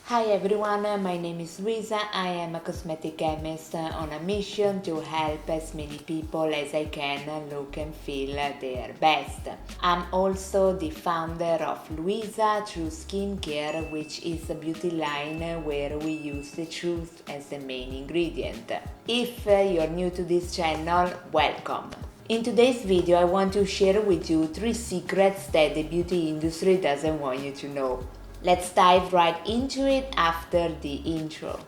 Hi everyone, my name is Luisa. I am a cosmetic chemist on a mission to help as many people as I can look and feel their best. I'm also the founder of Luisa-True skincare, which is a beauty line where we use the truth as the main ingredient. If you're new to this channel, welcome. In today's video, I want to share with you 3 secrets that the beauty industry doesn't want you to know. Let's dive right into it after the intro.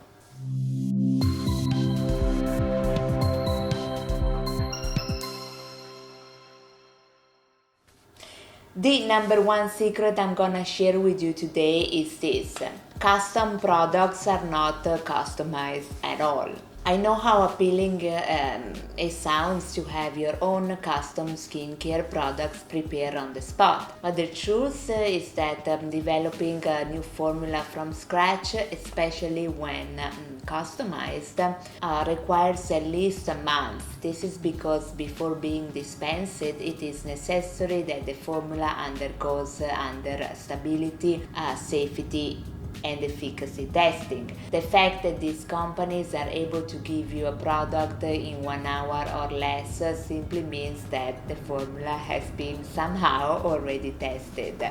The number 1 secret I'm gonna share with you today is this. Custom products are not customized at all. I know how appealing it sounds to have your own custom skincare products prepared on the spot, but the truth is that developing a new formula from scratch, especially when customized, requires at least a month. This is because before being dispensed, it is necessary that the formula undergoes under stability, safety, and efficacy testing. The fact that these companies are able to give you a product in 1 hour or less simply means that the formula has been somehow already tested,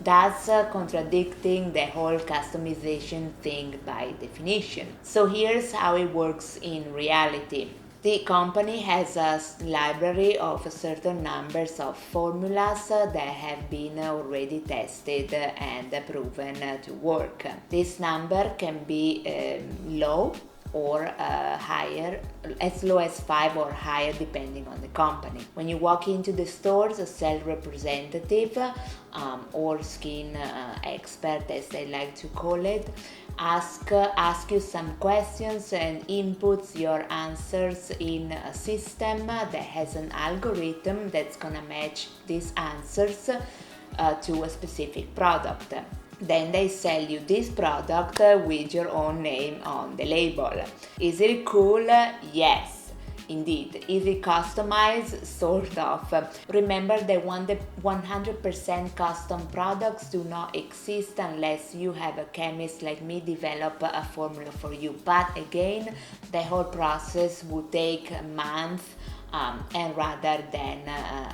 thus contradicting the whole customization thing by definition. So here's how it works in reality. The company has a library of certain numbers of formulas that have been already tested and proven to work. This number can be low or higher, as low as 5 or higher depending on the company. When you walk into the stores, a sales representative or skin expert, as they like to call it, ask you some questions and inputs your answers in a system that has an algorithm that's gonna match these answers to a specific product. Then they sell you this product with your own name on the label. Is it cool? Yes. Indeed. Is it customized? Sort of. Remember that 100% custom products do not exist unless you have a chemist like me develop a formula for you. But again, the whole process would take months and rather than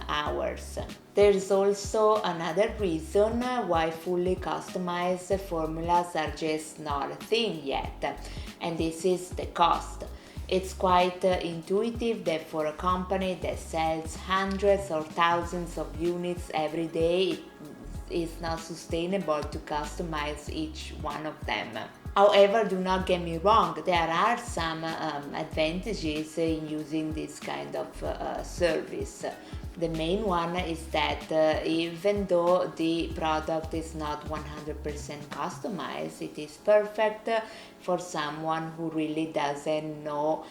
hours. There's also another reason why fully customized formulas are just not a thing yet, and this is the cost. It's quite intuitive that for a company that sells hundreds or thousands of units every day, it's not sustainable to customize each one of them. However, do not get me wrong, there are some advantages in using this kind of service. The main one is that even though the product is not 100% customized, it is perfect for someone who really doesn't know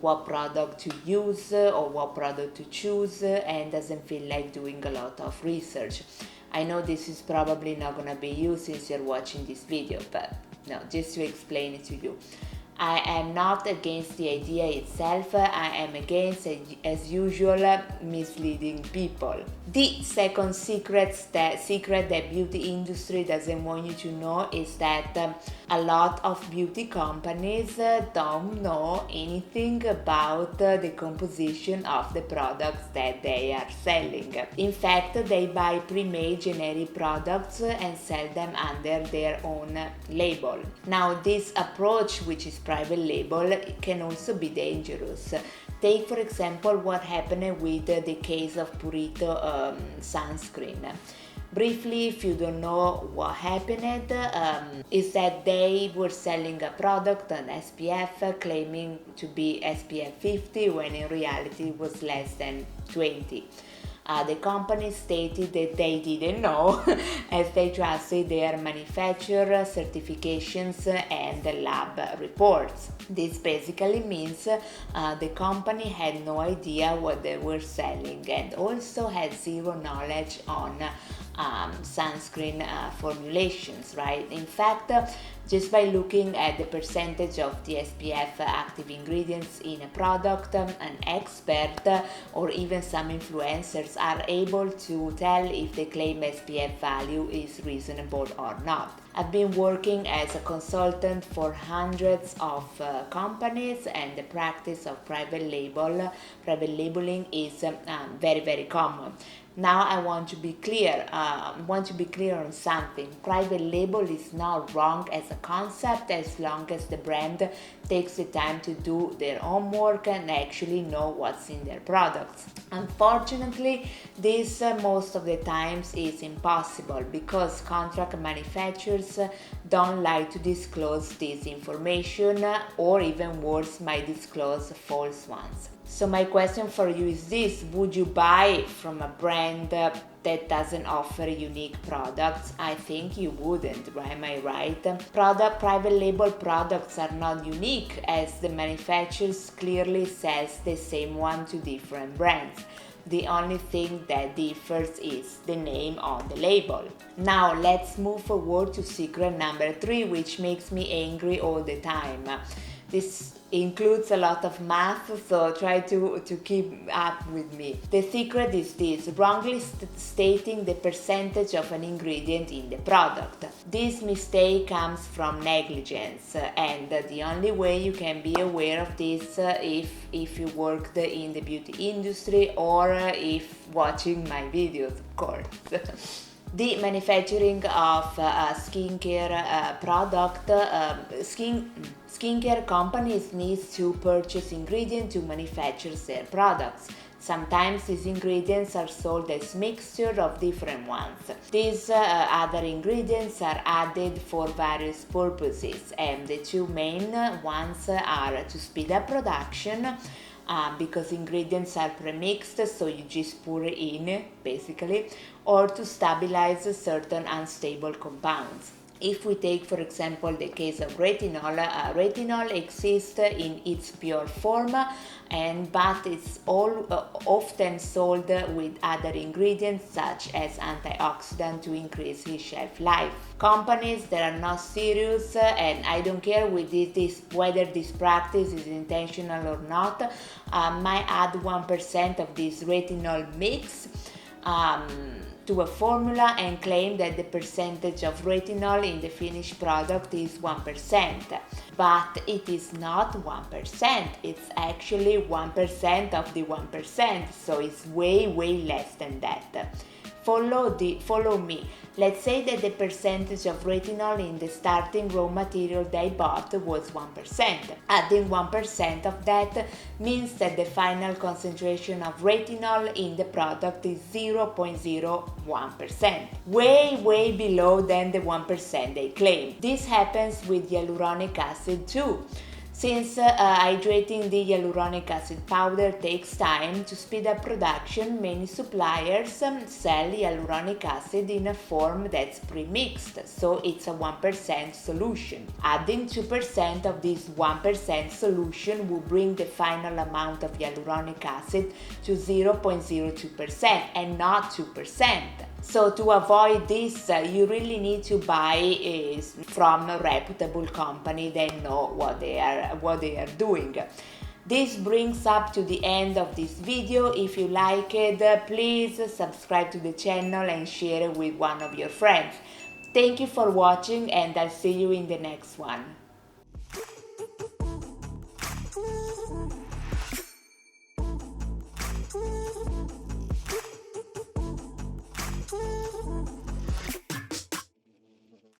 what product to use or what product to choose and doesn't feel like doing a lot of research. I know this is probably not gonna be you since you're watching this video, but no, just to explain it to you. I am not against the idea itself, I am against, as usual, misleading people. The second secret that beauty industry doesn't want you to know is that a lot of beauty companies don't know anything about the composition of the products that they are selling. In fact, they buy pre-made generic products and sell them under their own label. Now, this approach, which is private label, can also be dangerous. Take for example what happened with the case of Purito sunscreen. Briefly, if you don't know what happened, is that they were selling a product on SPF claiming to be SPF 50 when in reality it was less than 20. The company stated that they didn't know as they trusted their manufacturer certifications and lab reports. This basically means the company had no idea what they were selling and also had zero knowledge on sunscreen formulations, right? In fact, just by looking at the percentage of the SPF active ingredients in a product, an expert or even some influencers are able to tell if the claimed SPF value is reasonable or not. I've been working as a consultant for hundreds of companies, and the practice of private labeling is very common. Now I want to be clear. On something. Private label is not wrong as a concept as long as the brand takes the time to do their homework and actually know what's in their products. Unfortunately, this most of the times is impossible because contract manufacturers don't like to disclose this information, or even worse, might disclose false ones. So my question for you is this: would you buy from a brand that doesn't offer unique products? I think you wouldn't, am I right? Private label products are not unique, as the manufacturers clearly sells the same one to different brands. The only thing that differs is the name on the label. Now let's move forward to secret number 3, which makes me angry all the time. This includes a lot of math, so try to keep up with me. The secret is this: wrongly stating the percentage of an ingredient in the product. This mistake comes from negligence, and the only way you can be aware of this if you worked in the beauty industry, or if watching my videos, of course. The manufacturing of skincare product, skincare companies need to purchase ingredients to manufacture their products. Sometimes these ingredients are sold as mixture of different ones. These other ingredients are added for various purposes, and the two main ones are to speed up production, because ingredients are premixed, so you just pour it in basically, or to stabilize certain unstable compounds. If we take, for example, the case of retinol, retinol exists in its pure form, but it's often sold with other ingredients such as antioxidant to increase its shelf life. Companies that are not serious, and I don't care with whether this practice is intentional or not, might add 1% of this retinol mix to a formula and claim that the percentage of retinol in the finished product is 1%. But it is not 1%, it's actually 1% of the 1%, so it's way less than that. Follow me. Let's say that the percentage of retinol in the starting raw material they bought was 1%. Adding 1% of that means that the final concentration of retinol in the product is 0.01%. Way below than the 1% they claim. This happens with hyaluronic acid too. Since hydrating the hyaluronic acid powder takes time to speed up production, many suppliers sell hyaluronic acid in a form that's pre-mixed, so it's a 1% solution. Adding 2% of this 1% solution will bring the final amount of hyaluronic acid to 0.02% and not 2%. So to avoid this, you really need to buy from a reputable company that know what they are doing. This brings up to the end of this video. If you like it, please subscribe to the channel and share it with one of your friends. Thank you for watching, and I'll see you in the next one.